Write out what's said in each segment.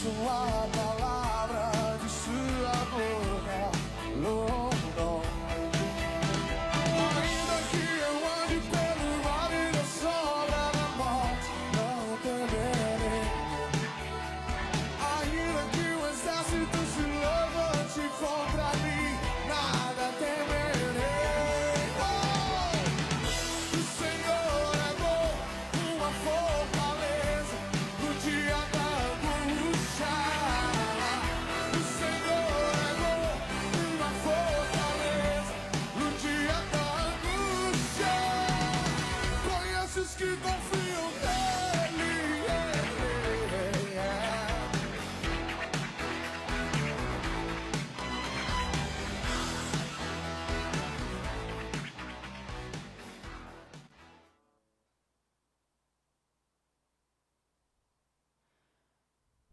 sua palavra de sua boca, Lord. Ainda que eu ande pelo vale da sombra da morte, não temerei. Ainda que o exército se levante contra mim, nada temerei. Oh! O Senhor é bom, uma fortaleza no dia da angústia. O Senhor é bom, uma fortaleza no dia da angústia. Conhece os que confiam nele.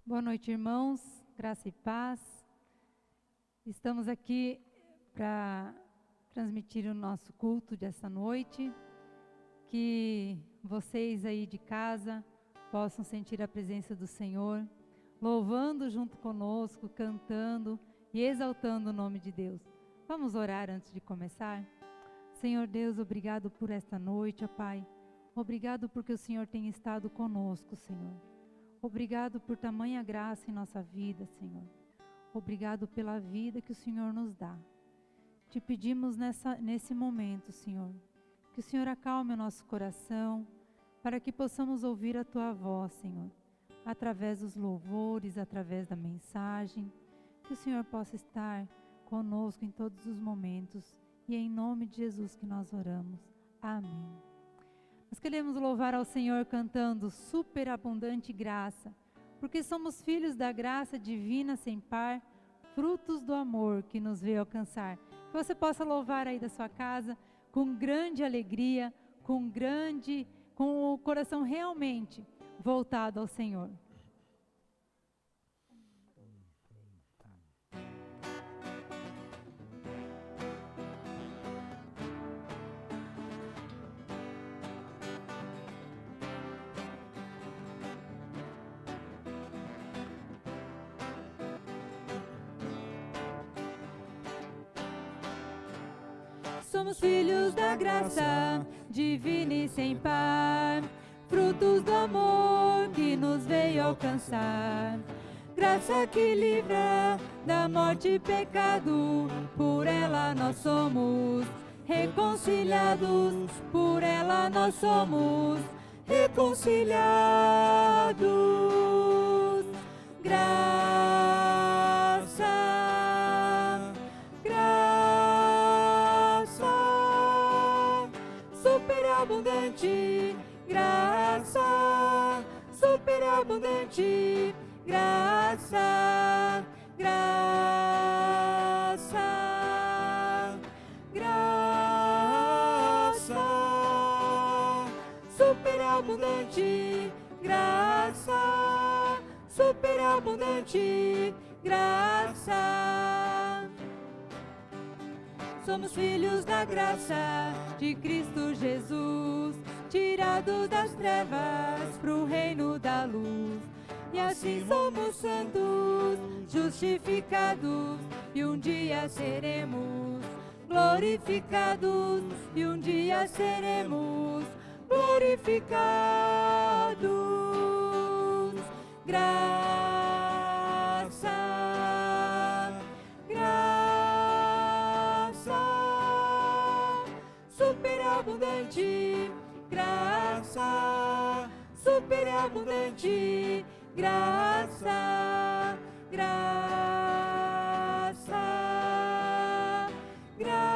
Boa noite, irmãos, graça e paz. Estamos aqui para transmitir o nosso culto dessa noite. Que vocês aí de casa possam sentir a presença do Senhor, louvando junto conosco, cantando e exaltando o nome de Deus. Vamos orar antes de começar? Senhor Deus, obrigado por esta noite, ó Pai. Obrigado porque o Senhor tem estado conosco, Senhor. Obrigado por tamanha graça em nossa vida, Senhor. Obrigado pela vida que o Senhor nos dá. Te pedimos nesse momento, Senhor, que o Senhor acalme o nosso coração, para que possamos ouvir a Tua voz, Senhor, através dos louvores, através da mensagem, que o Senhor possa estar conosco em todos os momentos, e é em nome de Jesus que nós oramos. Amém. Nós queremos louvar ao Senhor cantando superabundante graça, porque somos filhos da graça divina sem par, frutos do amor que nos veio alcançar. Que você possa louvar aí da sua casa com grande alegria, com o coração realmente voltado ao Senhor. Somos filhos da graça, divina e sem par, frutos do amor que nos veio alcançar. Graça que livra da morte e pecado, por ela nós somos reconciliados, por ela nós somos reconciliados. Superabundante graça, superabundante graça, graça, graça, superabundante graça, superabundante graça. Somos filhos da graça de Cristo Jesus, tirados das trevas pro reino da luz. E assim somos santos, justificados, e um dia seremos glorificados, e um dia seremos glorificados. Graça, graça, superabundante graça, superabundante graça, graça, graça,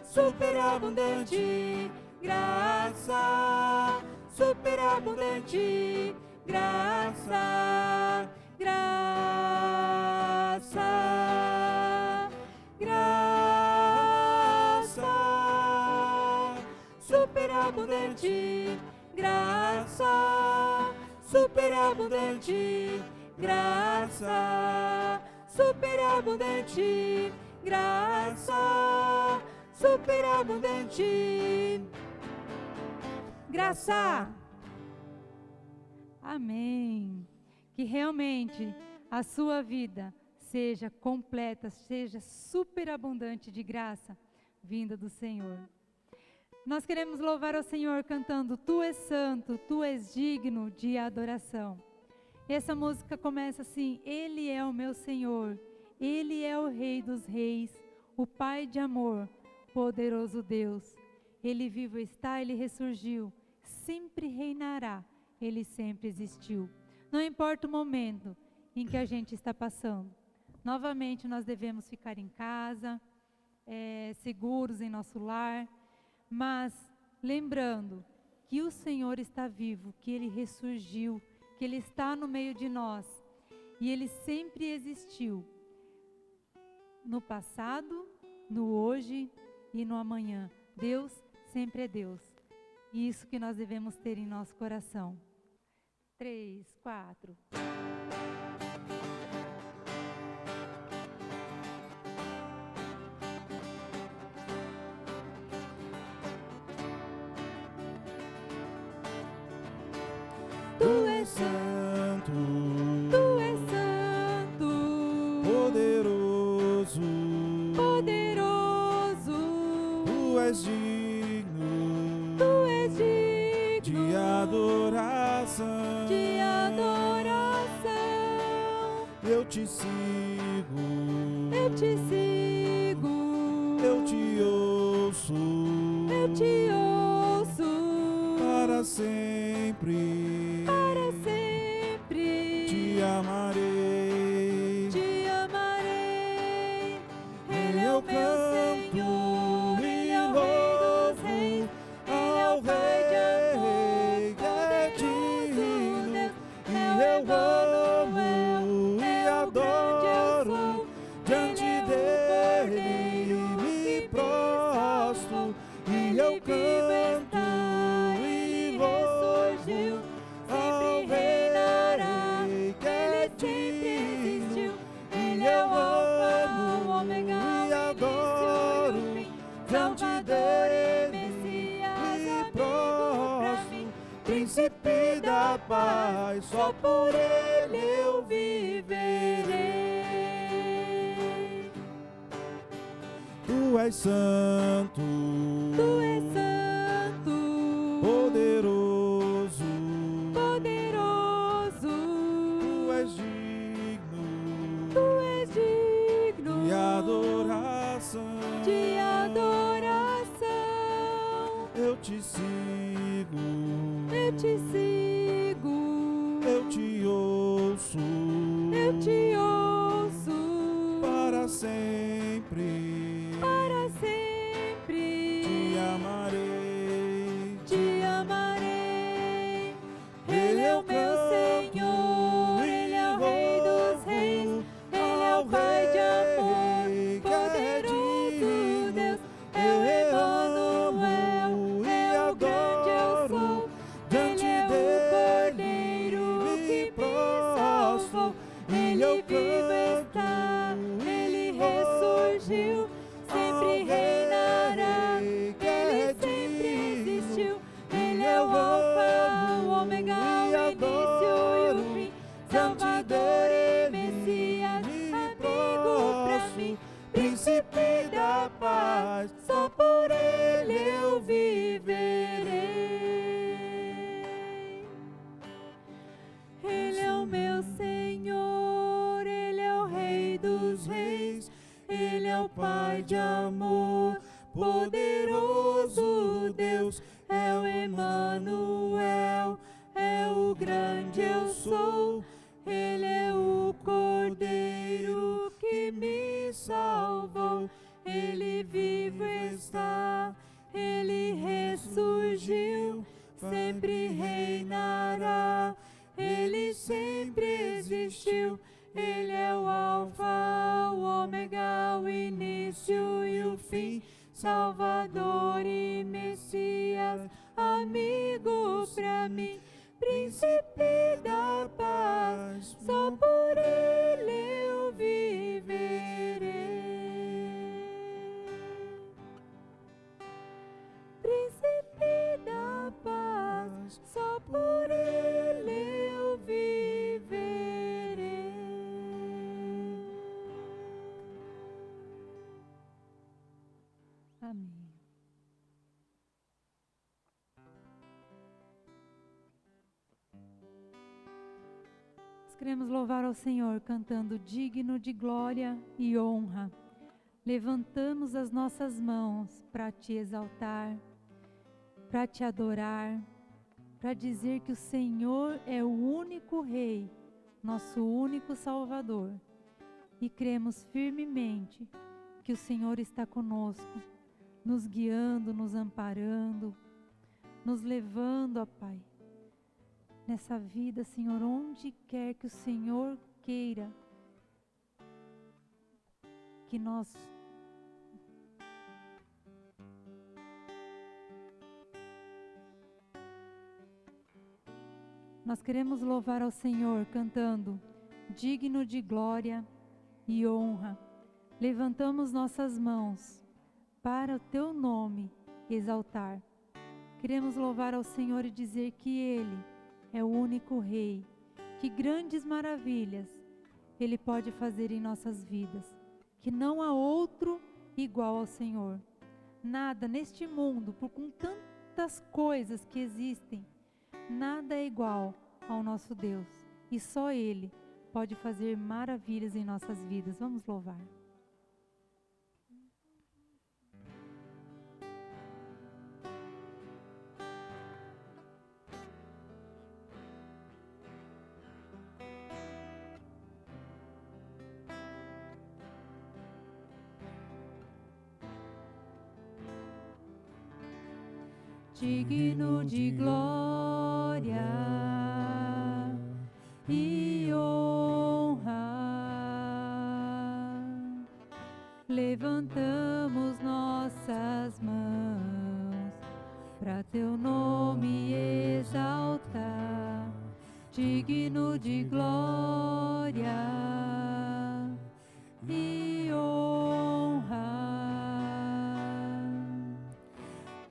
superabundante graça, superabundante graça, graça, graça, superabundante graça, superabundante graça, superabundante graça, superabundante graça. Amém. Que realmente a sua vida seja completa, seja superabundante de graça vinda do Senhor. Nós queremos louvar ao Senhor cantando: Tu és santo, Tu és digno de adoração. Essa música começa assim: Ele é o meu Senhor, Ele é o Rei dos reis, o Pai de amor, poderoso Deus. Ele vivo está, Ele ressurgiu, sempre reinará, Ele sempre existiu. Não importa o momento em que a gente está passando. Novamente nós devemos ficar em casa, seguros em nosso lar, mas lembrando que o Senhor está vivo, que Ele ressurgiu, que Ele está no meio de nós e Ele sempre existiu, no passado, no hoje e no amanhã. Deus sempre é Deus, e isso que nós devemos ter em nosso coração. 3, 4. Tu és santo, Tu és santo, poderoso, poderoso, Tu és digno Tu és digno de adoração. de adoração. Eu te sigo, Eu te sigo, eu te ouço, eu te ouço, para sempre, para sempre te amarei. te amarei. Ele Ele é o meu Senhor, Ele é o Rei dos reis, Ele é o Pai de amor, poderoso Deus, é o Emmanuel, é o grande eu sou. diante dele me prostro e eu canto e louvo ao Rei que é digno, Ele é o Alfa, o Ômega, e o adoro início e o fim, diante Salvador e dele Messias, me amigo pra prostro, mim, príncipe da paz, só por ele eu viverei. Tu és santo, Tu és santo, poderoso, poderoso, Tu és digno Tu és digno de adoração. de adoração. Eu te sigo, Eu te sigo, eu te ouço, eu te ouço, para sempre para sempre te amarei. te amarei. Ele é o meu Senhor, Ele é o Rei dos reis, Ele é o Pai de amor, poderoso Deus, é o Emmanuel, é o grande eu sou. Ele é o Cordeiro que me salvou, Ele vivo está, Ele ressurgiu, sempre reinará, Ele sempre existiu. Ele é o Alfa, o Ômega, o início e o fim, Salvador e Messias, amigo pra mim, príncipe da paz, só por Ele eu viverei. Ele é o meu Senhor, Ele é o Rei dos reis, Ele é o Pai de amor, poderoso Deus, é o Emmanuel, é o grande eu sou. Ele é o Cordeiro que me salvou, Ele vivo está, Ele ressurgiu, sempre reinará, Ele sempre existiu. Ele é o Alfa, o Ômega, o início e o fim, Salvador e Messias, amigo pra mim, príncipe da paz, só por Ele eu viverei. Príncipe da paz, só por Ele eu Queremos louvar ao Senhor cantando digno de glória e honra. Levantamos as nossas mãos para te exaltar, para te adorar, para dizer que o Senhor é o único Rei, nosso único Salvador. E cremos firmemente que o Senhor está conosco, nos guiando, nos amparando, nos levando, ó Pai, nessa vida, Senhor, onde quer que o Senhor queira que nós queremos louvar ao Senhor cantando digno de glória e honra. Levantamos nossas mãos para o teu nome exaltar. Queremos louvar ao Senhor e dizer que Ele é o único Rei, que grandes maravilhas Ele pode fazer em nossas vidas, que não há outro igual ao Senhor. Nada neste mundo, com tantas coisas que existem, nada é igual ao nosso Deus, e só Ele pode fazer maravilhas em nossas vidas. Vamos louvar. Digno de glória e honra, levantamos nossas mãos para teu nome exaltar. Digno de glória e honra,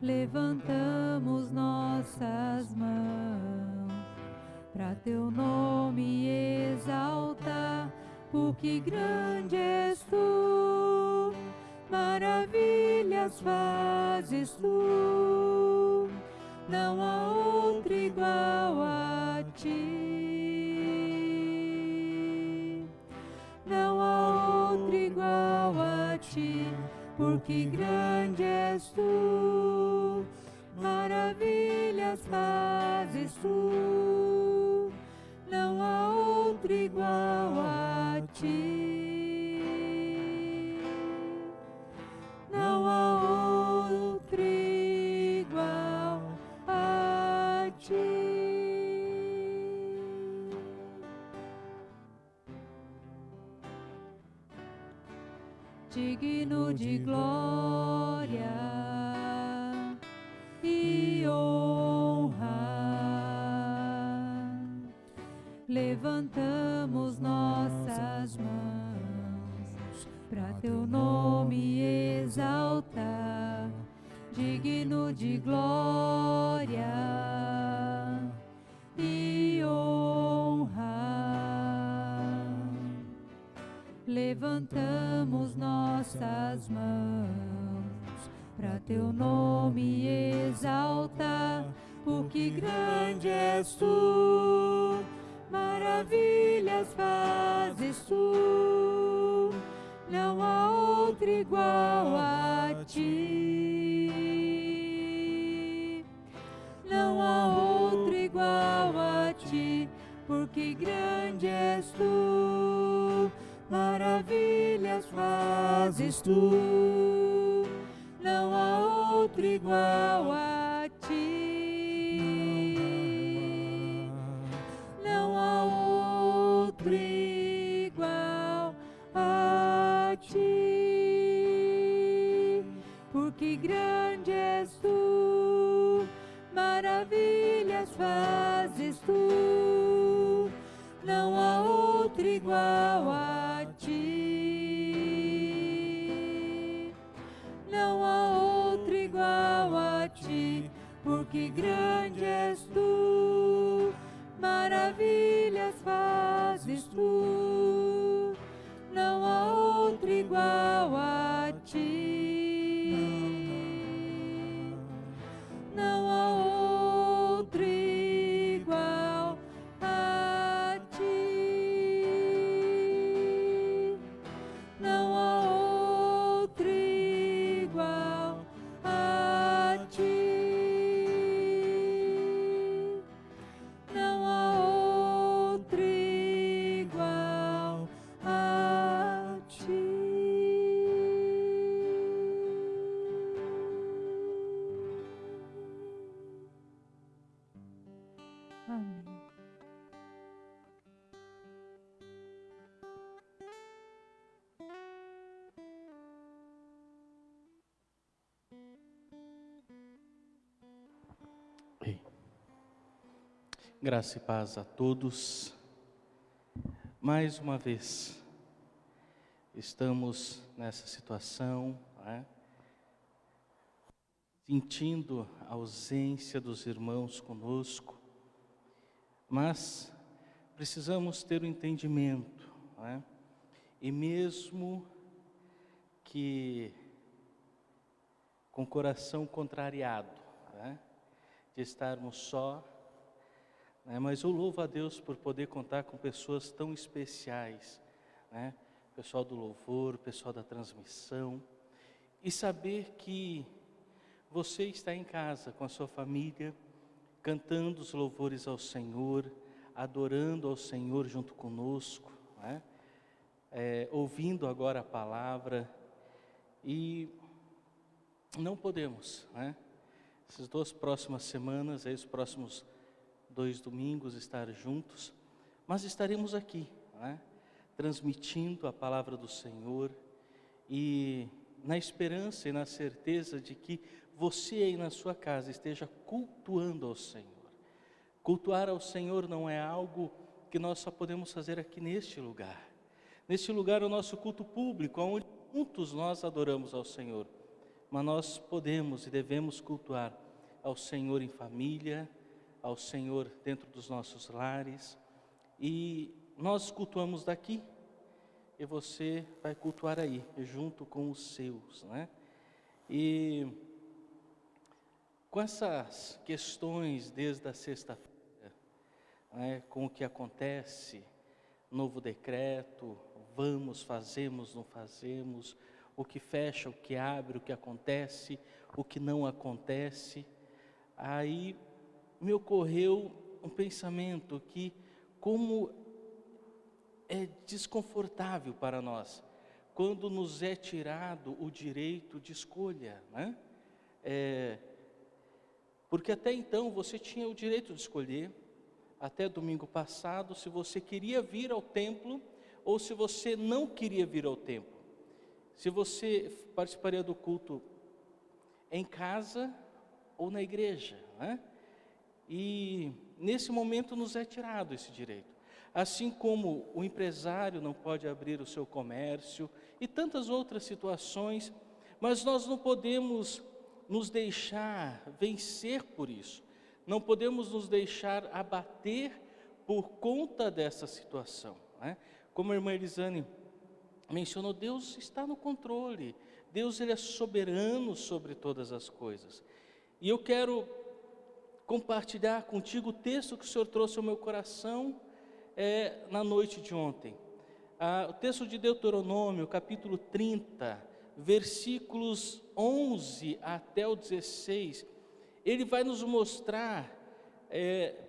levantamos nossas mãos para teu nome exaltar, porque grande és tu, maravilhas fazes tu, não há outro igual a ti, não há outro igual a ti, porque grande és tu, maravilhas fazes tu, não há outro igual a ti, não há outro igual a ti. Digno de glória e honra, levantamos nossas mãos para teu nome exaltar. Digno de glória e honra, levantamos nossas mãos para teu nome exaltar, porque grande és tu, maravilhas fazes tu, não há outro igual a ti, não há outro igual a ti, porque grande és tu, maravilhas fazes tu, não há outro igual a ti, não há outro igual a ti, porque grande és tu, maravilhas fazes tu, não há outro igual a ti, não há outro igual a ti, porque grande és tu, maravilhas fazes tu, não há outro igual a ti, não há outro igual a ti. Graça e paz a todos. Mais uma vez, estamos nessa situação, sentindo a ausência dos irmãos conosco, mas precisamos ter o entendimento, e mesmo que com o coração contrariado, de estarmos só, mas eu louvo a Deus por poder contar com pessoas tão especiais, pessoal do louvor, pessoal da transmissão, e saber que você está em casa com a sua família, cantando os louvores ao Senhor, adorando ao Senhor junto conosco, ouvindo agora a palavra, e não podemos, essas 2 próximas semanas, os próximos 2 domingos estar juntos, mas estaremos aqui, transmitindo a palavra do Senhor, e na esperança e na certeza de que você aí na sua casa esteja cultuando ao Senhor. Cultuar ao Senhor não é algo que nós só podemos fazer aqui neste lugar. Neste lugar é o nosso culto público, onde juntos nós adoramos ao Senhor. Mas nós podemos e devemos cultuar ao Senhor em família, ao Senhor dentro dos nossos lares. E nós cultuamos daqui, e você vai cultuar aí, junto com os seus, E com essas questões desde a sexta-feira, com o que acontece, novo decreto, vamos, fazemos, não fazemos, o que fecha, o que abre, o que acontece, o que não acontece, aí me ocorreu um pensamento que como é desconfortável para nós, quando nos é tirado o direito de escolha, porque até então você tinha o direito de escolher, até domingo passado, se você queria vir ao templo ou se você não queria vir ao templo. Se você participaria do culto em casa ou na igreja, E nesse momento nos é tirado esse direito. Assim como o empresário não pode abrir o seu comércio e tantas outras situações, mas nós não podemos nos deixar vencer por isso. Não podemos nos deixar abater por conta dessa situação, Como a irmã Elisane mencionou, Deus está no controle. Deus, Ele é soberano sobre todas as coisas. E eu quero compartilhar contigo o texto que o Senhor trouxe ao meu coração na noite de ontem. O texto de Deuteronômio, capítulo 30, versículos 11 até o 16, ele vai nos mostrar,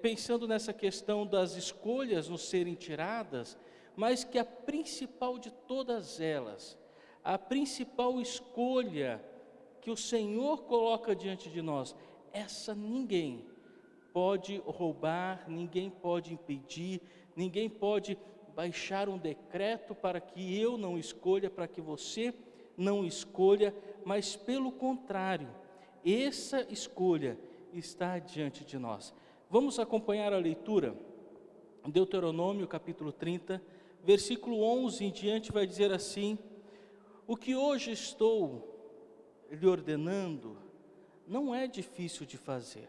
pensando nessa questão das escolhas nos serem tiradas, mas que a principal de todas elas, a principal escolha que o Senhor coloca diante de nós, essa ninguém pode roubar, ninguém pode impedir, ninguém pode baixar um decreto para que eu não escolha, para que você não escolha, mas pelo contrário, essa escolha está diante de nós. Vamos acompanhar a leitura? Deuteronômio capítulo 30, versículo 11 em diante vai dizer assim: o que hoje estou lhe ordenando não é difícil de fazer,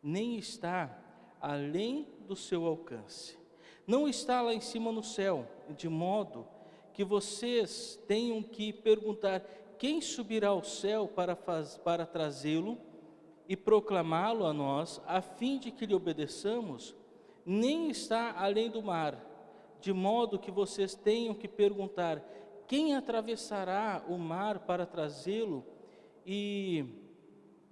nem está além do seu alcance. Não está lá em cima no céu, de modo que vocês tenham que perguntar: quem subirá ao céu para trazê-lo e proclamá-lo a nós, a fim de que lhe obedeçamos? Nem está além do mar, de modo que vocês tenham que perguntar: quem atravessará o mar para trazê-lo e,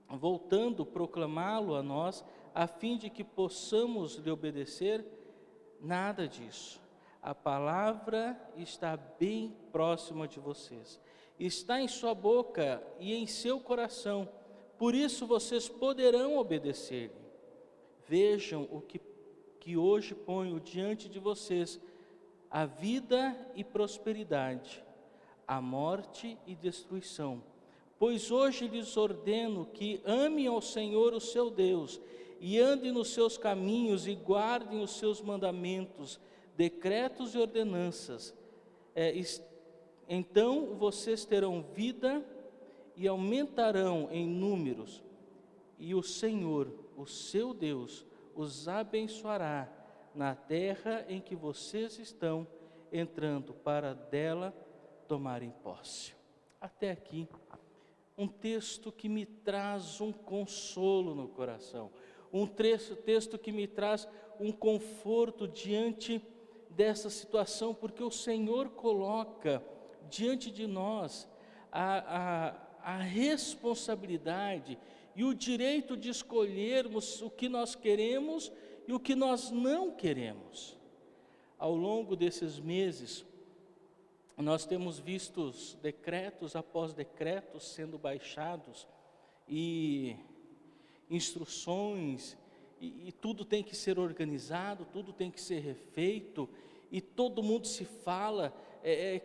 voltando, proclamá-lo a nós, a fim de que possamos lhe obedecer? Nada disso. A palavra está bem próxima de vocês, está em sua boca e em seu coração, por isso vocês poderão obedecer-lhe. Vejam o que hoje ponho diante de vocês: a vida e prosperidade, a morte e destruição. Pois hoje lhes ordeno que amem ao Senhor, o seu Deus, e andem nos seus caminhos e guardem os seus mandamentos, decretos e ordenanças, então vocês terão vida e aumentarão em números, e o Senhor, o seu Deus, os abençoará na terra em que vocês estão entrando para dela tomarem posse. Até aqui, um texto que me traz um consolo no coração, um texto que me traz um conforto diante dessa situação, porque o Senhor coloca diante de nós a responsabilidade e o direito de escolhermos o que nós queremos e o que nós não queremos. Ao longo desses meses, nós temos visto decretos após decretos sendo baixados e instruções, e tudo tem que ser organizado, tudo tem que ser refeito, e todo mundo se fala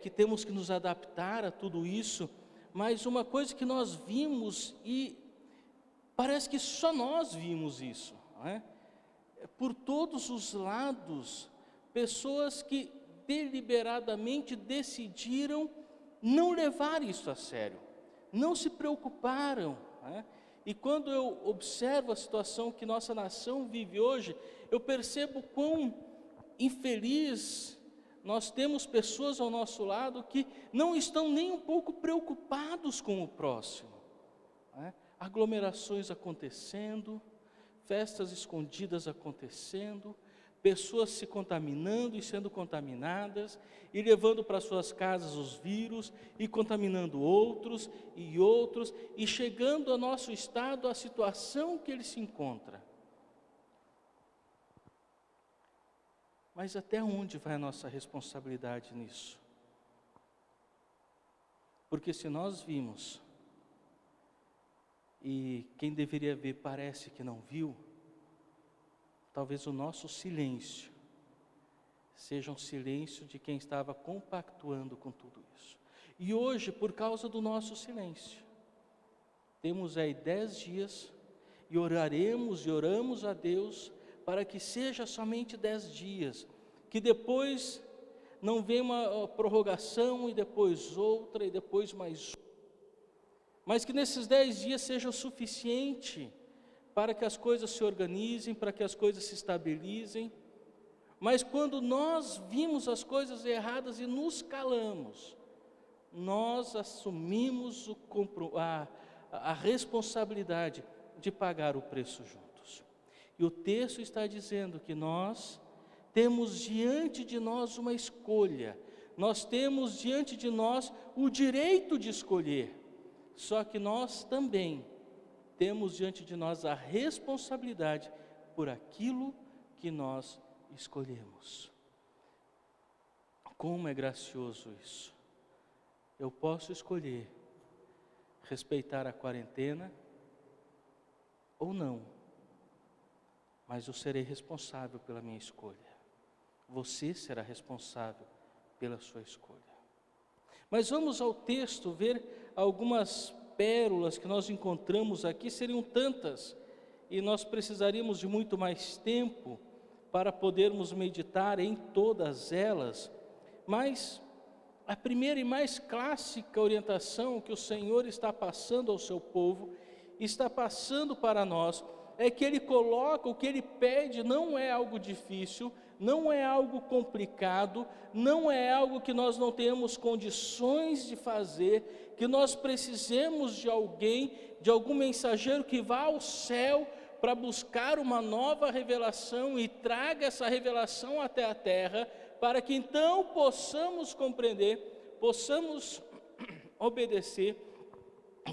que temos que nos adaptar a tudo isso, mas uma coisa que nós vimos, e parece que só nós vimos isso, não é? Por todos os lados, pessoas que deliberadamente decidiram não levar isso a sério, não se preocuparam, né? E quando eu observo a situação que nossa nação vive hoje, eu percebo quão infeliz nós temos pessoas ao nosso lado que não estão nem um pouco preocupados com o próximo, né? Aglomerações acontecendo, festas escondidas acontecendo, pessoas se contaminando e sendo contaminadas, e levando para suas casas os vírus, e contaminando outros, e chegando ao nosso estado, a situação que ele se encontra. Mas até onde vai a nossa responsabilidade nisso? Porque se nós vimos, e quem deveria ver parece que não viu, talvez o nosso silêncio seja um silêncio de quem estava compactuando com tudo isso. E hoje, por causa do nosso silêncio, temos aí 10 dias e oraremos e oramos a Deus para que seja somente 10 dias, que depois não venha uma prorrogação e depois outra e depois mais uma, mas que nesses 10 dias seja o suficiente para que as coisas se organizem, para que as coisas se estabilizem. Mas quando nós vimos as coisas erradas e nos calamos, nós assumimos a responsabilidade de pagar o preço juntos. E o texto está dizendo que nós temos diante de nós uma escolha, nós temos diante de nós o direito de escolher, só que nós também temos diante de nós a responsabilidade por aquilo que nós escolhemos. Como é gracioso isso! Eu posso escolher respeitar a quarentena ou não, mas eu serei responsável pela minha escolha. Você será responsável pela sua escolha. Mas vamos ao texto ver algumas pérolas que nós encontramos aqui. Seriam tantas e nós precisaríamos de muito mais tempo para podermos meditar em todas elas, mas a primeira e mais clássica orientação que o Senhor está passando ao seu povo, está passando para nós, é que Ele coloca, o que Ele pede não é algo difícil, não é algo complicado, não é algo que nós não temos condições de fazer, que nós precisemos de alguém, de algum mensageiro que vá ao céu para buscar uma nova revelação e traga essa revelação até a terra, para que então possamos compreender, possamos obedecer,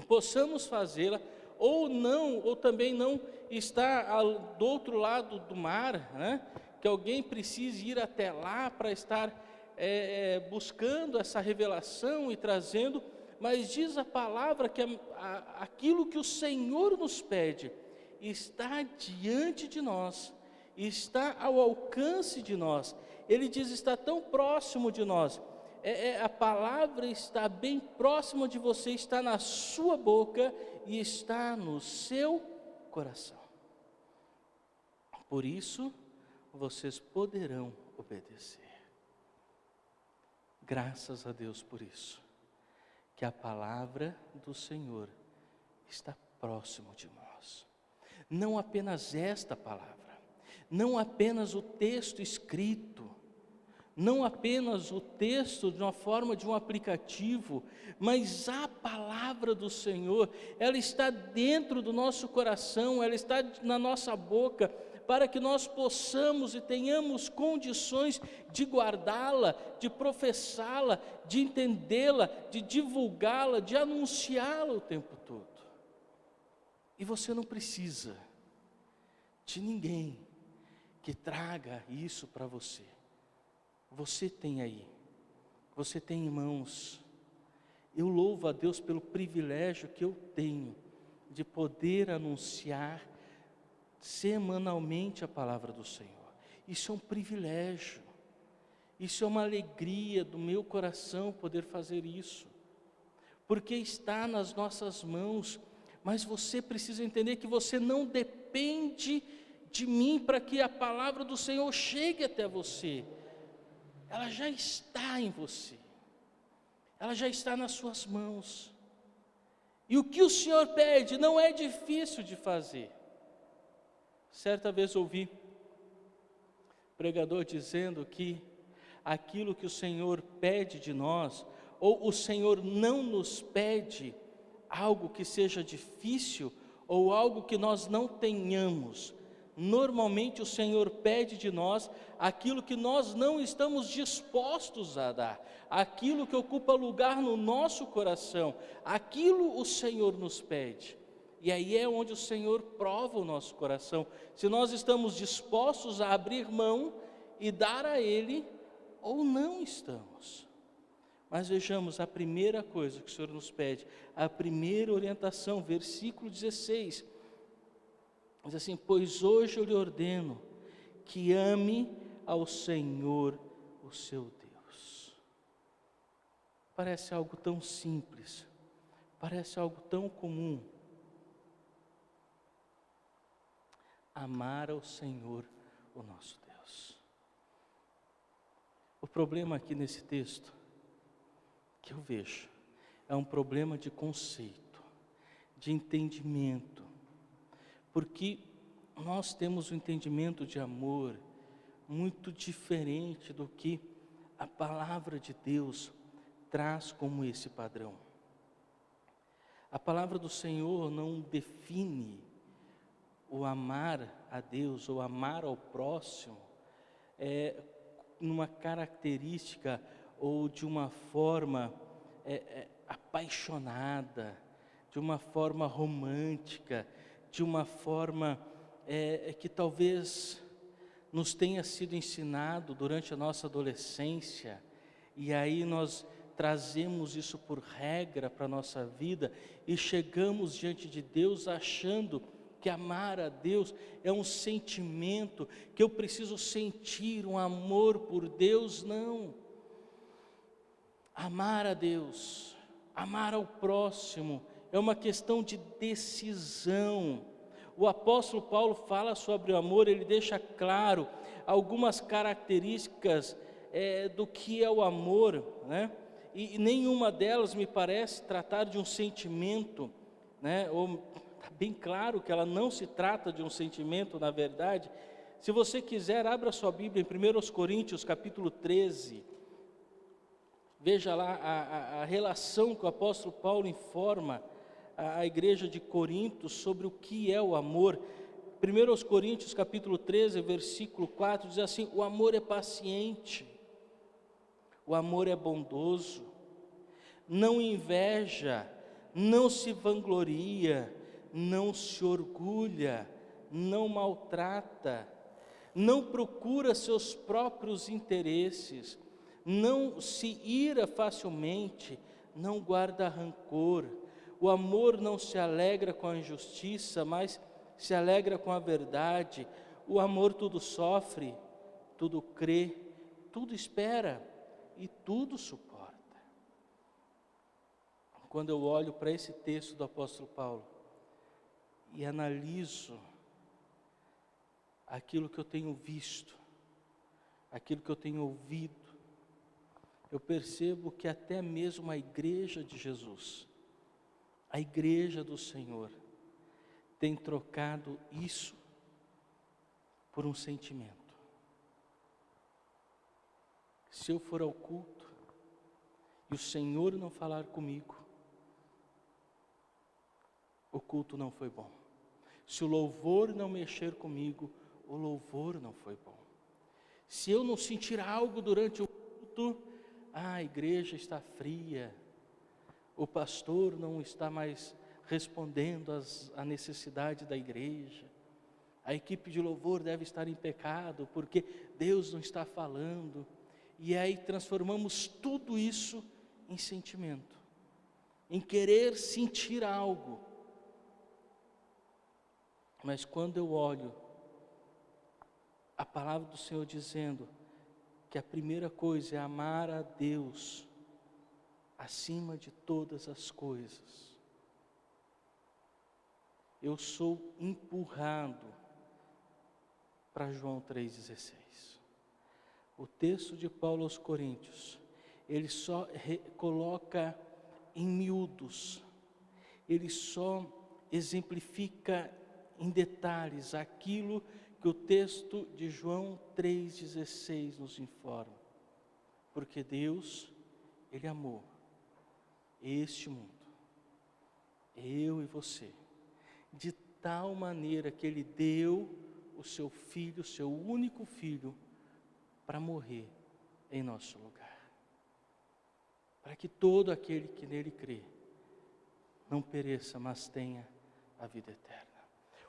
possamos fazê-la, ou não, ou também não está do outro lado do mar, né? Que alguém precise ir até lá para estar buscando essa revelação e trazendo, mas diz a palavra que aquilo que o Senhor nos pede está diante de nós, está ao alcance de nós. Ele diz, está tão próximo de nós, a palavra está bem próxima de você, está na sua boca e está no seu coração. Por isso, vocês poderão obedecer. Graças a Deus por isso, que a palavra do Senhor está próximo de nós. Não apenas esta palavra, não apenas o texto escrito, não apenas o texto de uma forma de um aplicativo, mas a palavra do Senhor, ela está dentro do nosso coração, ela está na nossa boca, para que nós possamos e tenhamos condições de guardá-la, de professá-la, de entendê-la, de divulgá-la, de anunciá-la o tempo todo. E você não precisa de ninguém que traga isso para você. Você tem aí, você tem irmãos. Eu louvo a Deus pelo privilégio que eu tenho de poder anunciar semanalmente a palavra do Senhor. Isso é um privilégio, isso é uma alegria do meu coração poder fazer isso, porque está nas nossas mãos. Mas você precisa entender que você não depende de mim para que a palavra do Senhor chegue até você. Ela já está em você, ela já está nas suas mãos. E o que o Senhor pede não é difícil de fazer. Certa vez ouvi pregador dizendo que aquilo que o Senhor pede de nós, ou o Senhor não nos pede algo que seja difícil, ou algo que nós não tenhamos. Normalmente o Senhor pede de nós aquilo que nós não estamos dispostos a dar, aquilo que ocupa lugar no nosso coração, aquilo o Senhor nos pede. E aí é onde o Senhor prova o nosso coração, se nós estamos dispostos a abrir mão e dar a Ele, ou não estamos. Mas vejamos a primeira coisa que o Senhor nos pede, a primeira orientação, versículo 16, diz assim: pois hoje eu lhe ordeno que ame ao Senhor, o seu Deus. Parece algo tão simples, parece algo tão comum. Amar ao Senhor, o nosso Deus. O problema aqui nesse texto, que eu vejo, é um problema de conceito, de entendimento, porque nós temos um entendimento de amor muito diferente do que a palavra de Deus traz como esse padrão. A palavra do Senhor não define o amar a Deus ou amar ao próximo numa característica ou de uma forma apaixonada, de uma forma romântica, de uma forma que talvez nos tenha sido ensinado durante a nossa adolescência, e aí nós trazemos isso por regra para a nossa vida e chegamos diante de Deus achando que amar a Deus é um sentimento, que eu preciso sentir um amor por Deus. Não. Amar a Deus, amar ao próximo, é uma questão de decisão. O apóstolo Paulo fala sobre o amor, ele deixa claro algumas características do que é o amor, né? E nenhuma delas me parece tratar de um sentimento, né? Ou está bem claro que ela não se trata de um sentimento, na verdade. Se você quiser, abra sua Bíblia em 1 Coríntios capítulo 13, veja lá a relação que o apóstolo Paulo informa a igreja de Corinto sobre o que é o amor. 1 Coríntios capítulo 13, versículo 4, diz assim: o amor é paciente, o amor é bondoso, não inveja, não se vangloria, não se orgulha, não maltrata, não procura seus próprios interesses, não se ira facilmente, não guarda rancor. O amor não se alegra com a injustiça, mas se alegra com a verdade. O amor tudo sofre, tudo crê, tudo espera e tudo suporta. Quando eu olho para esse texto do apóstolo Paulo e analiso aquilo que eu tenho visto, aquilo que eu tenho ouvido, eu percebo que até mesmo a igreja de Jesus, a igreja do Senhor, tem trocado isso por um sentimento. Se eu for ao culto e o Senhor não falar comigo, o culto não foi bom. Se o louvor não mexer comigo, o louvor não foi bom. Se eu não sentir algo durante o culto, a igreja está fria, o pastor não está mais respondendo à necessidade da igreja, a equipe de louvor deve estar em pecado, porque Deus não está falando, e aí transformamos tudo isso em sentimento, em querer sentir algo. Mas quando eu olho a palavra do Senhor dizendo que a primeira coisa é amar a Deus acima de todas as coisas, eu sou empurrado para João 3,16. O texto de Paulo aos Coríntios, ele só coloca em miúdos, ele só exemplifica em detalhes aquilo que o texto de João 3,16 nos informa. Porque Deus, Ele amou este mundo, eu e você, de tal maneira que Ele deu o seu Filho, o seu único Filho, para morrer em nosso lugar. Para que todo aquele que nele crê, não pereça, mas tenha a vida eterna.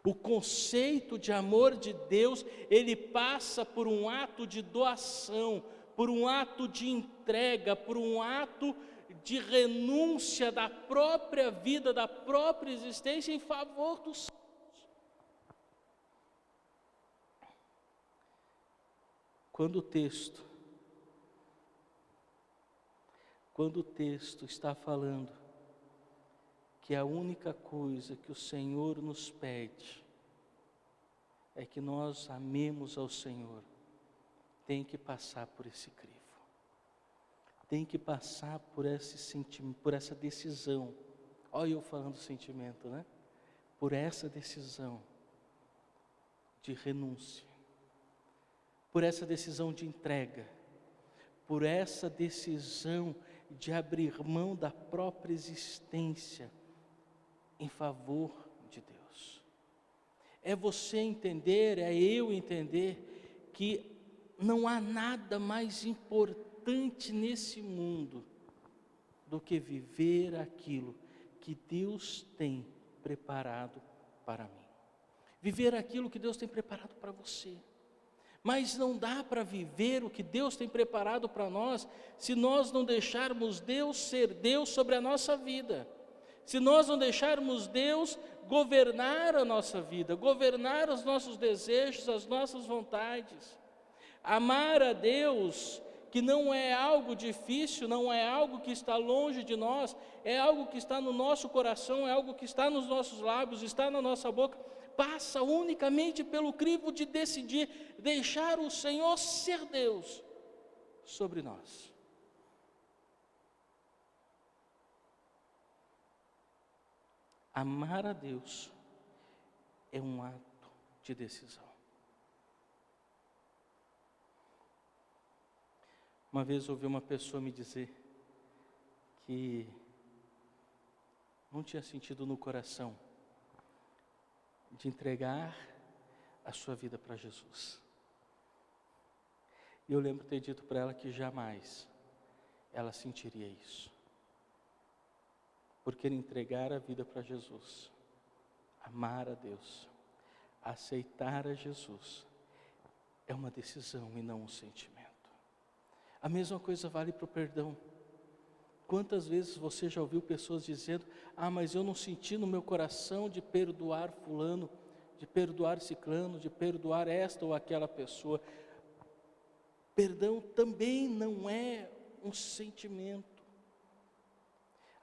O conceito de amor de Deus, ele passa por um ato de doação, por um ato de entrega, por um ato de renúncia da própria vida, da própria existência em favor dos seus. Quando o texto está falando que a única coisa que o Senhor nos pede é que nós amemos ao Senhor, tem que passar por esse crivo, tem que passar por esse sentimento, por essa decisão. Olha eu falando sentimento, né? Por essa decisão de renúncia, por essa decisão de entrega, por essa decisão de abrir mão da própria existência em favor de Deus. É você entender, é eu entender que não há nada mais importante nesse mundo do que viver aquilo que Deus tem preparado para mim. Viver aquilo que Deus tem preparado para você. Mas não dá para viver o que Deus tem preparado para nós se nós não deixarmos Deus ser Deus sobre a nossa vida. Se nós não deixarmos Deus governar a nossa vida, governar os nossos desejos, as nossas vontades. Amar a Deus, que não é algo difícil, não é algo que está longe de nós, é algo que está no nosso coração, é algo que está nos nossos lábios, está na nossa boca, passa unicamente pelo crivo de decidir deixar o Senhor ser Deus sobre nós. Amar a Deus é um ato de decisão. Uma vez ouvi uma pessoa me dizer que não tinha sentido no coração de entregar a sua vida para Jesus. E eu lembro de ter dito para ela que jamais ela sentiria isso. Porque entregar a vida para Jesus, amar a Deus, aceitar a Jesus, é uma decisão e não um sentimento. A mesma coisa vale para o perdão. Quantas vezes você já ouviu pessoas dizendo: mas eu não senti no meu coração de perdoar fulano, de perdoar ciclano, de perdoar esta ou aquela pessoa. Perdão também não é um sentimento.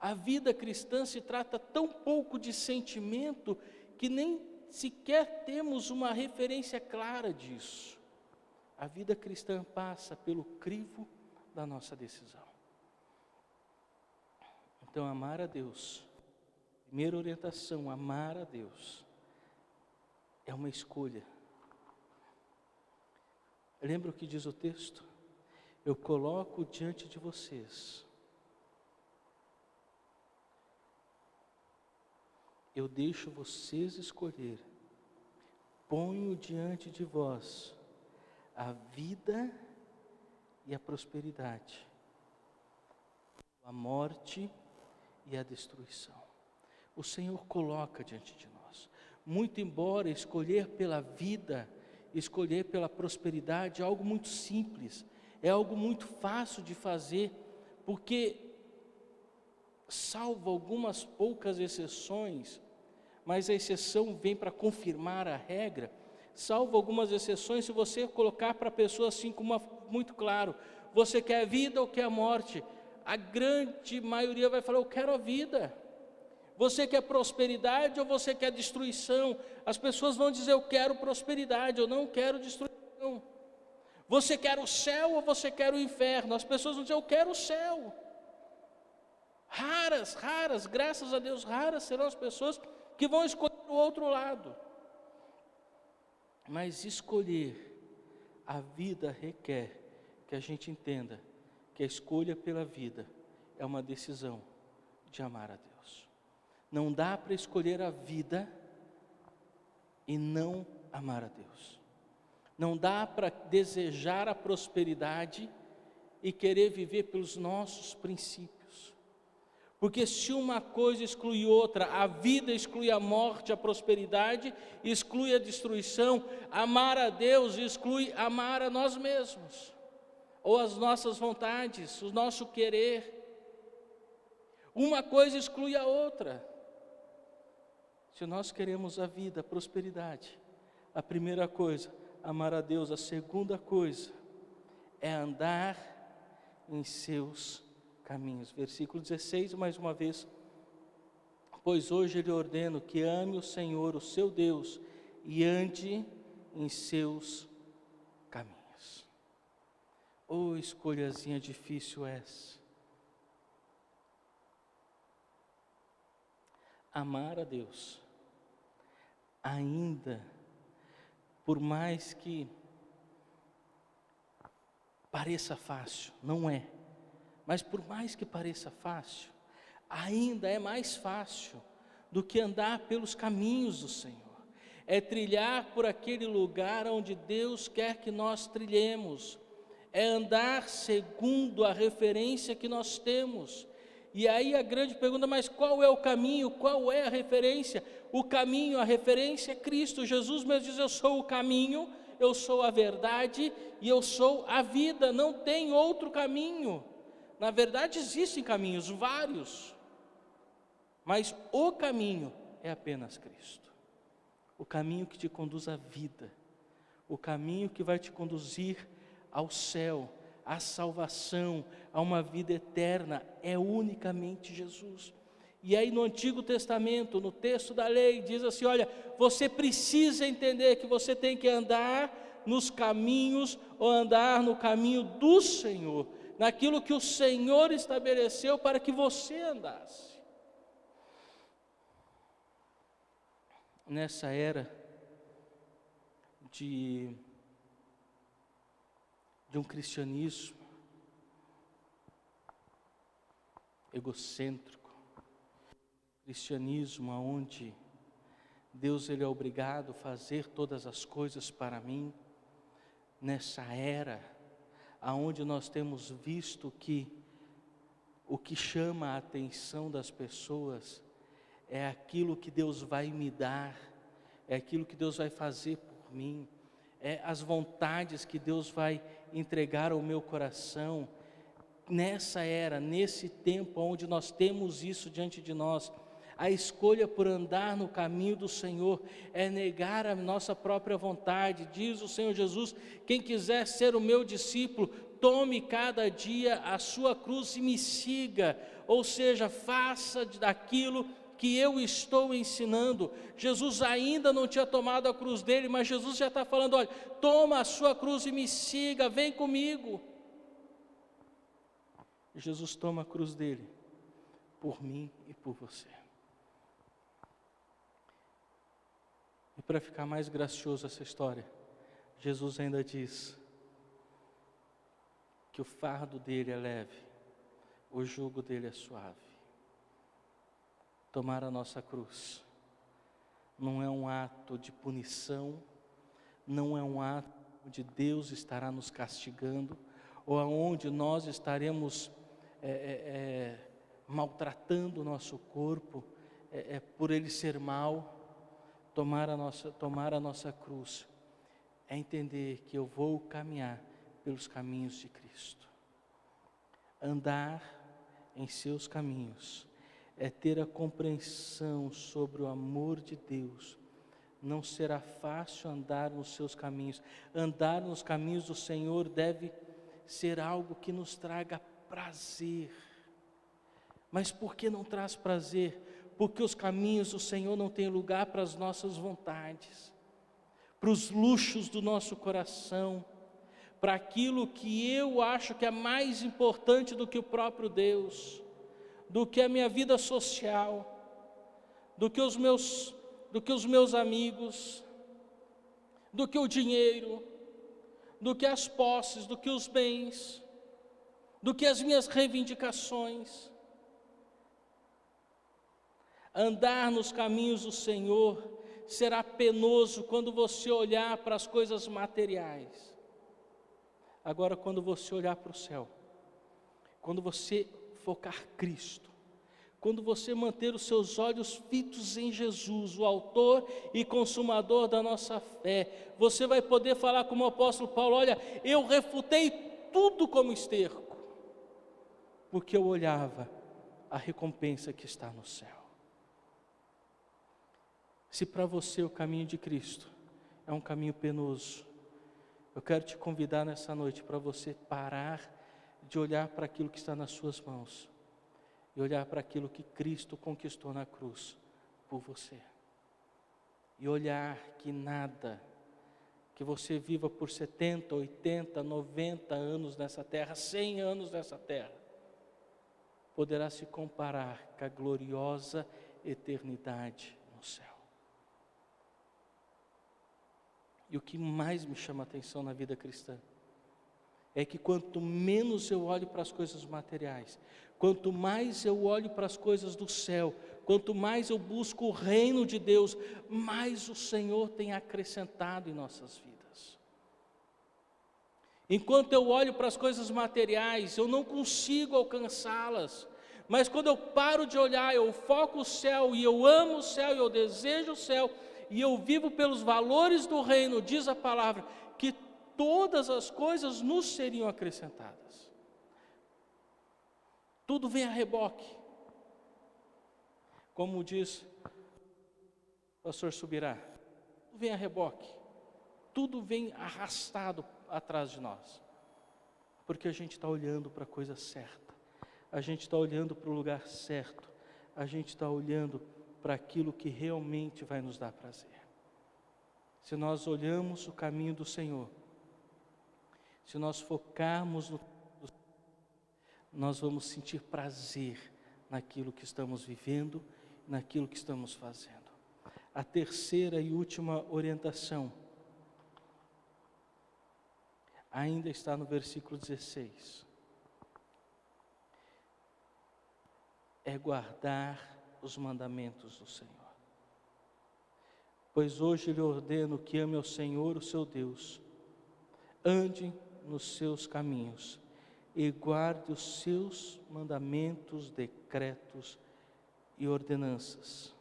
A vida cristã se trata tão pouco de sentimento que nem sequer temos uma referência clara disso. A vida cristã passa pelo crivo da nossa decisão. Então, amar a Deus, primeira orientação, amar a Deus, é uma escolha. Lembra o que diz o texto? Eu coloco diante de vocês, eu deixo vocês escolher, ponho diante de vós a vida e a prosperidade, a morte e a destruição. O Senhor coloca diante de nós. Muito embora escolher pela vida, escolher pela prosperidade é algo muito simples, é algo muito fácil de fazer, porque, salvo algumas poucas exceções, mas a exceção vem para confirmar a regra, salvo algumas exceções, se você colocar para a pessoa assim como muito claro, você quer a vida ou quer a morte? A grande maioria vai falar, eu quero a vida. Você quer prosperidade ou você quer destruição? As pessoas vão dizer, eu quero prosperidade, eu não quero destruição. Você quer o céu ou você quer o inferno? As pessoas vão dizer, eu quero o céu. Raras, graças a Deus, raras serão as pessoas que vão escolher o outro lado. Mas escolher a vida requer que a gente entenda que a escolha pela vida é uma decisão de amar a Deus. Não dá para escolher a vida e não amar a Deus. Não dá para desejar a prosperidade e querer viver pelos nossos princípios. Porque se uma coisa exclui outra, a vida exclui a morte, a prosperidade exclui a destruição, amar a Deus exclui amar a nós mesmos, ou as nossas vontades, o nosso querer. Uma coisa exclui a outra. Se nós queremos a vida, a prosperidade, a primeira coisa, amar a Deus. A segunda coisa é andar em seus caminhos. Versículo 16, mais uma vez. Pois hoje eu lhe ordeno que ame o Senhor, o seu Deus, e ande em seus caminhos. Oh, escolhazinha difícil essa. Amar a Deus, ainda, por mais que pareça fácil, não é, mas por mais que pareça fácil, ainda é mais fácil do que andar pelos caminhos do Senhor, é trilhar por aquele lugar onde Deus quer que nós trilhemos, é andar segundo a referência que nós temos. E aí a grande pergunta, mas qual é o caminho, qual é a referência? O caminho, a referência é Cristo. Jesus mesmo diz, eu sou o caminho, eu sou a verdade e eu sou a vida, não tem outro caminho. Na verdade existem caminhos, vários, mas o caminho é apenas Cristo. O caminho que te conduz à vida, o caminho que vai te conduzir ao céu, à salvação, a uma vida eterna, é unicamente Jesus. E aí no Antigo Testamento, no texto da lei, diz assim, olha, você precisa entender que você tem que andar nos caminhos, ou andar no caminho do Senhor, naquilo que o Senhor estabeleceu para que você andasse. Nessa era de um cristianismo egocêntrico, cristianismo onde Deus ele é obrigado a fazer todas as coisas para mim, nessa era aonde nós temos visto que o que chama a atenção das pessoas é aquilo que Deus vai me dar, é aquilo que Deus vai fazer por mim, é as vontades que Deus vai entregar ao meu coração. Nessa era, nesse tempo onde nós temos isso diante de nós, a escolha por andar no caminho do Senhor é negar a nossa própria vontade. Diz o Senhor Jesus, quem quiser ser o meu discípulo, tome cada dia a sua cruz e me siga, ou seja, faça daquilo que eu estou ensinando. Jesus ainda não tinha tomado a cruz dele, mas Jesus já está falando: olha, toma a sua cruz e me siga, vem comigo. Jesus toma a cruz dele, por mim e por você. E para ficar mais gracioso essa história, Jesus ainda diz que o fardo dele é leve, o jugo dele é suave. Tomar a nossa cruz não é um ato de punição, não é um ato onde Deus estará nos castigando, ou aonde nós estaremos maltratando o nosso corpo, por ele ser mau. Tomar a nossa cruz é entender que eu vou caminhar pelos caminhos de Cristo. Andar em seus caminhos é ter a compreensão sobre o amor de Deus. Não será fácil andar nos seus caminhos. Andar nos caminhos do Senhor deve ser algo que nos traga prazer. Mas por que não traz prazer? Porque os caminhos do Senhor não têm lugar para as nossas vontades, para os luxos do nosso coração, para aquilo que eu acho que é mais importante do que o próprio Deus, do que a minha vida social, do que os meus amigos, do que o dinheiro, do que as posses, do que os bens, do que as minhas reivindicações. Andar nos caminhos do Senhor será penoso quando você olhar para as coisas materiais. Agora, quando você olhar para o céu, quando você focar Cristo, quando você manter os seus olhos fitos em Jesus, o autor e consumador da nossa fé, você vai poder falar como o apóstolo Paulo: olha, eu refutei tudo como esterco, porque eu olhava a recompensa que está no céu. Se para você o caminho de Cristo é um caminho penoso, eu quero te convidar nessa noite para você parar de olhar para aquilo que está nas suas mãos e olhar para aquilo que Cristo conquistou na cruz por você. E olhar que nada, que você viva por 70, 80, 90 anos nessa terra, 100 anos nessa terra, poderá se comparar com a gloriosa eternidade no céu. E o que mais me chama a atenção na vida cristã é que quanto menos eu olho para as coisas materiais, quanto mais eu olho para as coisas do céu, quanto mais eu busco o reino de Deus, mais o Senhor tem acrescentado em nossas vidas. Enquanto eu olho para as coisas materiais, eu não consigo alcançá-las, mas quando eu paro de olhar, eu foco o céu, e eu amo o céu, e eu desejo o céu, e eu vivo pelos valores do reino, diz a palavra, que todas as coisas nos seriam acrescentadas. Tudo vem a reboque. Como diz o pastor Subirá, tudo vem a reboque. Tudo vem arrastado atrás de nós. Porque a gente está olhando para a coisa certa. A gente está olhando para o lugar certo. A gente está olhando para aquilo que realmente vai nos dar prazer. Se nós olhamos o caminho do Senhor, se nós focarmos no, nós vamos sentir prazer naquilo que estamos vivendo, naquilo que estamos fazendo. A terceira e última orientação ainda está no versículo 16. É guardar os mandamentos do Senhor. Pois hoje lhe ordeno que ame ao Senhor, o seu Deus, ande nos seus caminhos e guarde os seus mandamentos, decretos e ordenanças.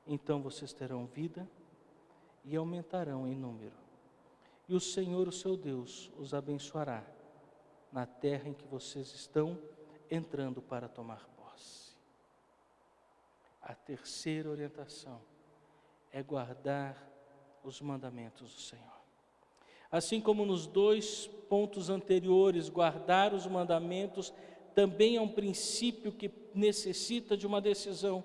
Então vocês terão vida e aumentarão em número. E o Senhor, o seu Deus, os abençoará na terra em que vocês estão entrando para tomar posse. A terceira orientação é guardar os mandamentos do Senhor. Assim como nos 2 pontos anteriores, guardar os mandamentos também é um princípio que necessita de uma decisão.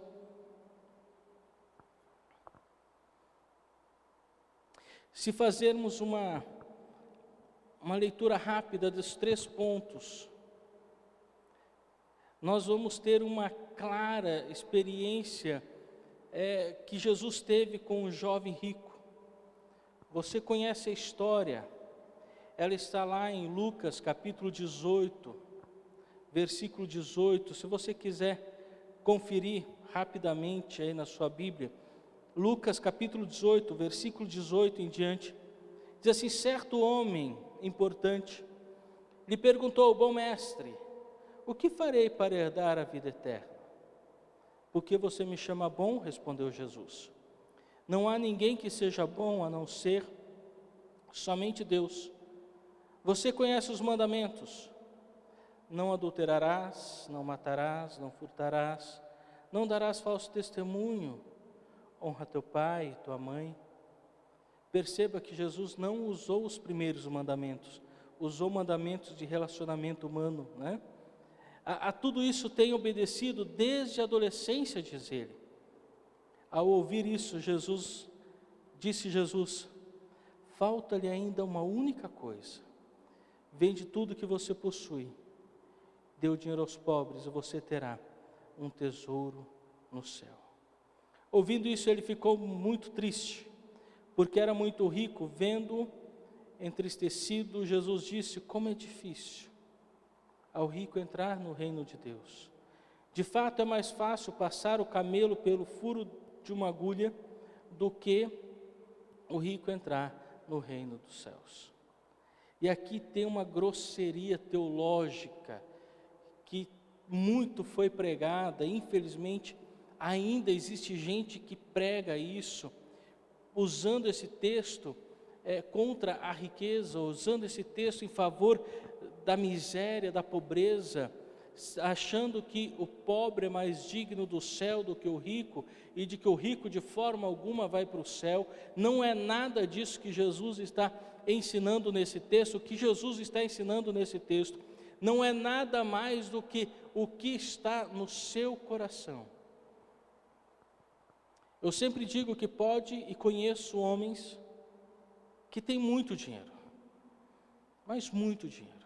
Se fazermos uma leitura rápida dos 3 pontos, nós vamos ter uma clara experiência que Jesus teve com o jovem rico. Você conhece a história, ela está lá em Lucas capítulo 18, versículo 18, se você quiser conferir rapidamente aí na sua Bíblia, Lucas capítulo 18, versículo 18 em diante, diz assim: certo homem importante lhe perguntou: bom mestre, o que farei para herdar a vida eterna? Por que você me chama bom? Respondeu Jesus. Não há ninguém que seja bom a não ser somente Deus. Você conhece os mandamentos: não adulterarás, não matarás, não furtarás, não darás falso testemunho, honra teu pai e tua mãe. Perceba que Jesus não usou os primeiros mandamentos, usou mandamentos de relacionamento humano, né? A tudo isso tem obedecido desde a adolescência, diz ele. Ao ouvir isso, disse Jesus, falta-lhe ainda uma única coisa: vende tudo que você possui, dê o dinheiro aos pobres e você terá um tesouro no céu. Ouvindo isso, ele ficou muito triste, porque era muito rico. Vendo entristecido, Jesus disse: como é difícil ao rico entrar no reino de Deus. De fato, é mais fácil passar o camelo pelo furo de uma agulha do que o rico entrar no reino dos céus. E aqui tem uma grosseria teológica que muito foi pregada. Infelizmente, ainda existe gente que prega isso, usando esse texto contra a riqueza, usando esse texto em favor da miséria, da pobreza, achando que o pobre é mais digno do céu do que o rico, e de que o rico de forma alguma vai para o céu. Não é nada disso que Jesus está ensinando nesse texto. O que Jesus está ensinando nesse texto não é nada mais do que o que está no seu coração. Eu sempre digo que pode, e conheço homens que têm muito dinheiro, mas muito dinheiro,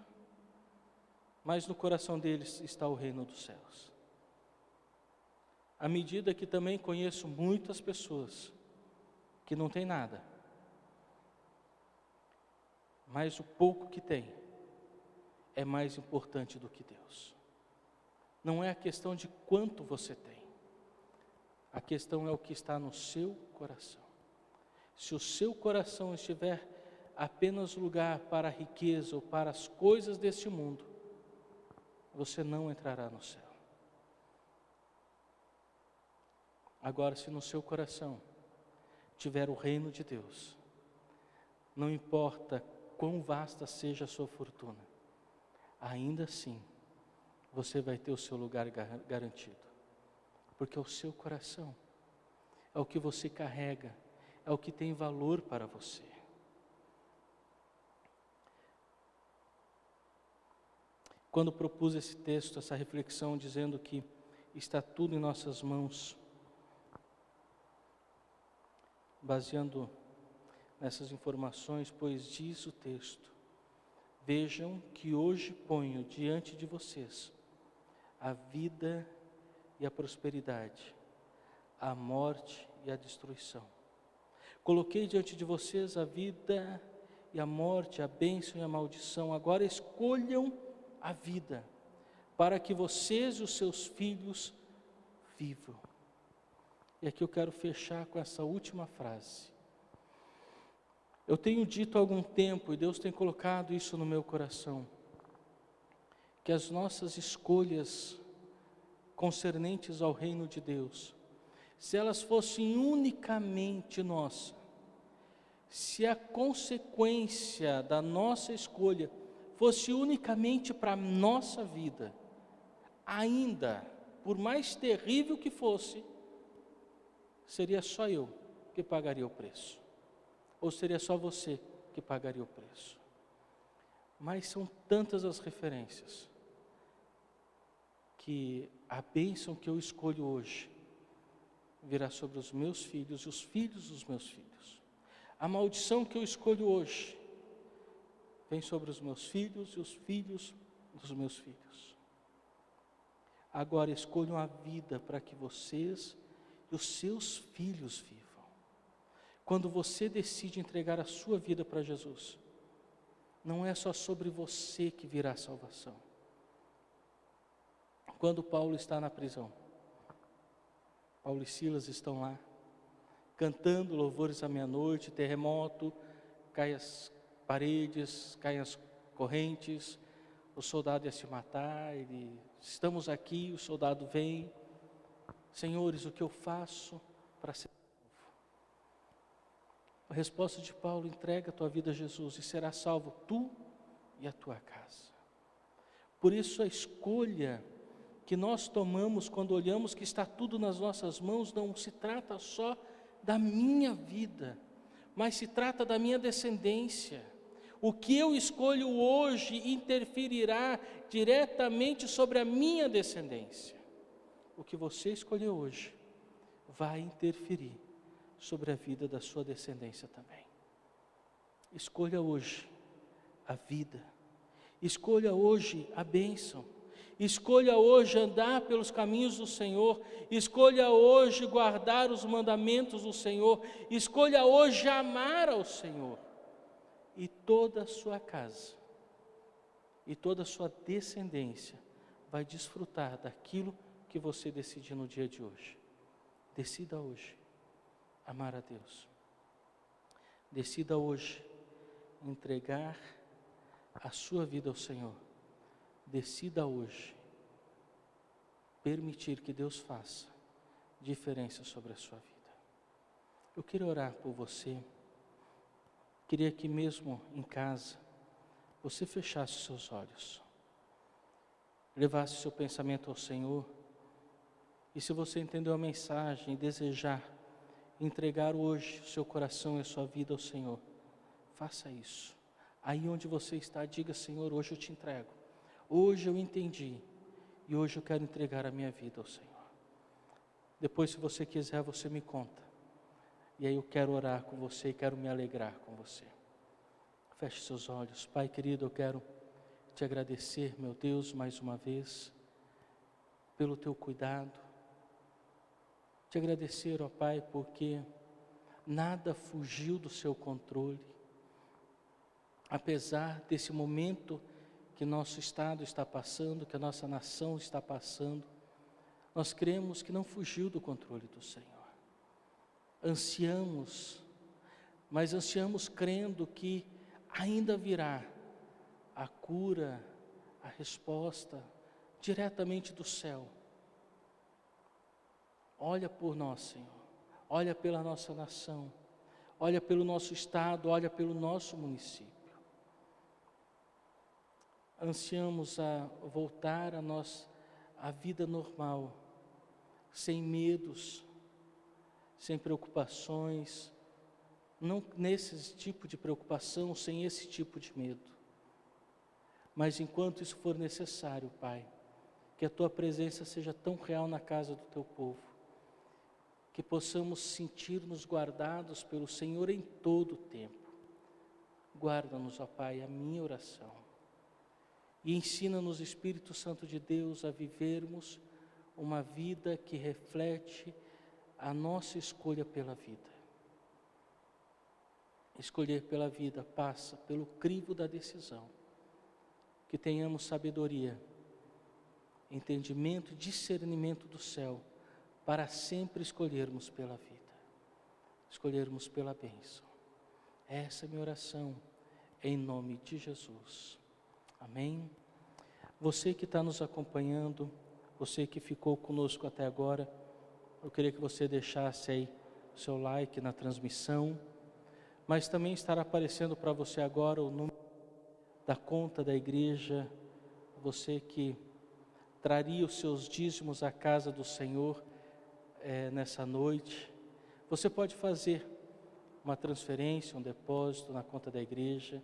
mas no coração deles está o reino dos céus. À medida que também conheço muitas pessoas que não têm nada, mas o pouco que tem é mais importante do que Deus. Não é a questão de quanto você tem, a questão é o que está no seu coração. Se o seu coração estiver apenas lugar para a riqueza ou para as coisas deste mundo, você não entrará no céu. Agora, se no seu coração tiver o reino de Deus, não importa quão vasta seja a sua fortuna, ainda assim você vai ter o seu lugar garantido, porque o seu coração é o que você carrega, é o que tem valor para você. Quando propus esse texto, essa reflexão, dizendo que está tudo em nossas mãos, baseando nessas informações, pois diz o texto: vejam que hoje ponho diante de vocês a vida e a prosperidade, a morte e a destruição. Coloquei diante de vocês a vida e a morte, a bênção e a maldição. Agora escolham a vida, para que vocês e os seus filhos vivam. E aqui eu quero fechar com essa última frase. Eu tenho dito há algum tempo, e Deus tem colocado isso no meu coração, que as nossas escolhas concernentes ao reino de Deus, se elas fossem unicamente nossas, se a consequência da nossa escolha fosse unicamente para a nossa vida, ainda, por mais terrível que fosse, seria só eu que pagaria o preço, ou seria só você que pagaria o preço. Mas são tantas as referências, que a bênção que eu escolho hoje virá sobre os meus filhos e os filhos dos meus filhos. A maldição que eu escolho hoje vem sobre os meus filhos e os filhos dos meus filhos. Agora escolham a vida para que vocês e os seus filhos vivam. Quando você decide entregar a sua vida para Jesus, não é só sobre você que virá a salvação. Quando Paulo está na prisão, Paulo e Silas estão lá, cantando louvores à meia-noite, terremoto, cai as paredes, caem as correntes, o soldado ia se matar, estamos aqui, o soldado vem, senhores, o que eu faço para ser salvo? A resposta de Paulo: entrega a tua vida a Jesus e serás salvo tu e a tua casa. Por isso a escolha que nós tomamos quando olhamos que está tudo nas nossas mãos, não se trata só da minha vida, mas se trata da minha descendência. O que eu escolho hoje interferirá diretamente sobre a minha descendência. O que você escolheu hoje vai interferir sobre a vida da sua descendência também. Escolha hoje a vida, escolha hoje a bênção, escolha hoje andar pelos caminhos do Senhor, escolha hoje guardar os mandamentos do Senhor, escolha hoje amar ao Senhor. E toda a sua casa, e toda a sua descendência vai desfrutar daquilo que você decidir no dia de hoje. Decida hoje amar a Deus. Decida hoje entregar a sua vida ao Senhor. Decida hoje permitir que Deus faça diferença sobre a sua vida. Eu queria orar por você. Queria que mesmo em casa, você fechasse os seus olhos, levasse seu pensamento ao Senhor, e se você entendeu a mensagem e desejar entregar hoje o seu coração e a sua vida ao Senhor, faça isso. Aí onde você está, diga: Senhor, hoje eu te entrego, hoje eu entendi, e hoje eu quero entregar a minha vida ao Senhor. Depois, se você quiser, você me conta. E aí eu quero orar com você e quero me alegrar com você. Feche seus olhos. Pai querido, eu quero te agradecer, meu Deus, mais uma vez, pelo teu cuidado. Te agradecer, ó Pai, porque nada fugiu do seu controle. Apesar desse momento que nosso estado está passando, que a nossa nação está passando, nós cremos que não fugiu do controle do Senhor. Ansiamos, mas ansiamos crendo que ainda virá a cura, a resposta diretamente do céu. Olha por nós, Senhor, olha pela nossa nação, olha pelo nosso estado, olha pelo nosso município. Ansiamos a voltar à vida normal, sem medos, sem preocupações, não nesse tipo de preocupação, sem esse tipo de medo. Mas enquanto isso for necessário, Pai, que a Tua presença seja tão real na casa do Teu povo, que possamos sentir-nos guardados pelo Senhor em todo o tempo. Guarda-nos, ó Pai, a minha oração. E ensina-nos, Espírito Santo de Deus, a vivermos uma vida que reflete a nossa escolha pela vida. Escolher pela vida passa pelo crivo da decisão. Que tenhamos sabedoria, entendimento e discernimento do céu, para sempre escolhermos pela vida, escolhermos pela bênção. Essa é a minha oração, em nome de Jesus. Amém? Você que está nos acompanhando, você que ficou conosco até agora, eu queria que você deixasse aí o seu like na transmissão, mas também estará aparecendo para você agora o número da conta da igreja, você que traria os seus dízimos à casa do Senhor nessa noite. Você pode fazer uma transferência, um depósito na conta da igreja.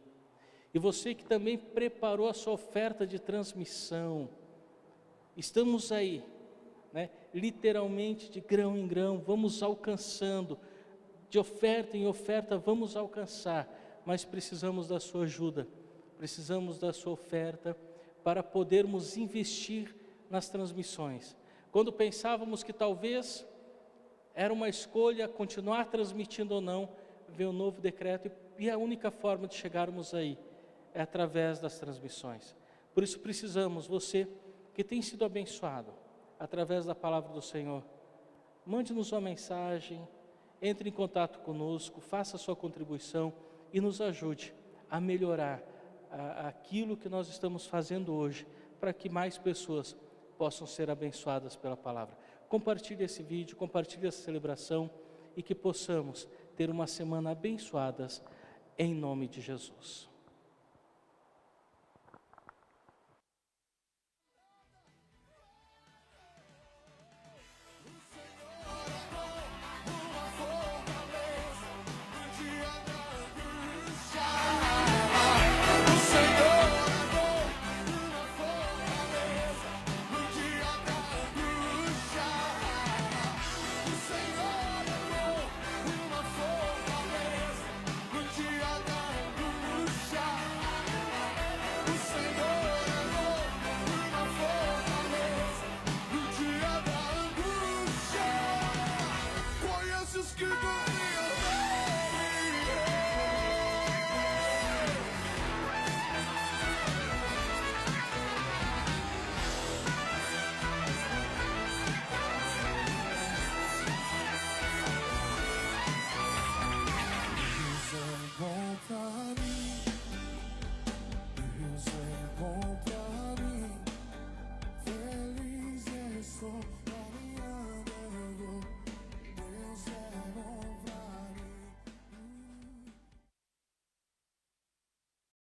E você que também preparou a sua oferta de transmissão, estamos aí, literalmente de grão em grão, vamos alcançando de oferta em oferta vamos alcançar, mas precisamos da sua ajuda, precisamos da sua oferta para podermos investir nas transmissões. Quando pensávamos que talvez era uma escolha continuar transmitindo ou não, veio um novo decreto e a única forma de chegarmos aí é através das transmissões. Por isso precisamos, você que tem sido abençoado através da palavra do Senhor, mande-nos uma mensagem, entre em contato conosco, faça a sua contribuição e nos ajude a melhorar aquilo que nós estamos fazendo hoje, para que mais pessoas possam ser abençoadas pela palavra. Compartilhe esse vídeo, compartilhe essa celebração e que possamos ter uma semana abençoadas em nome de Jesus.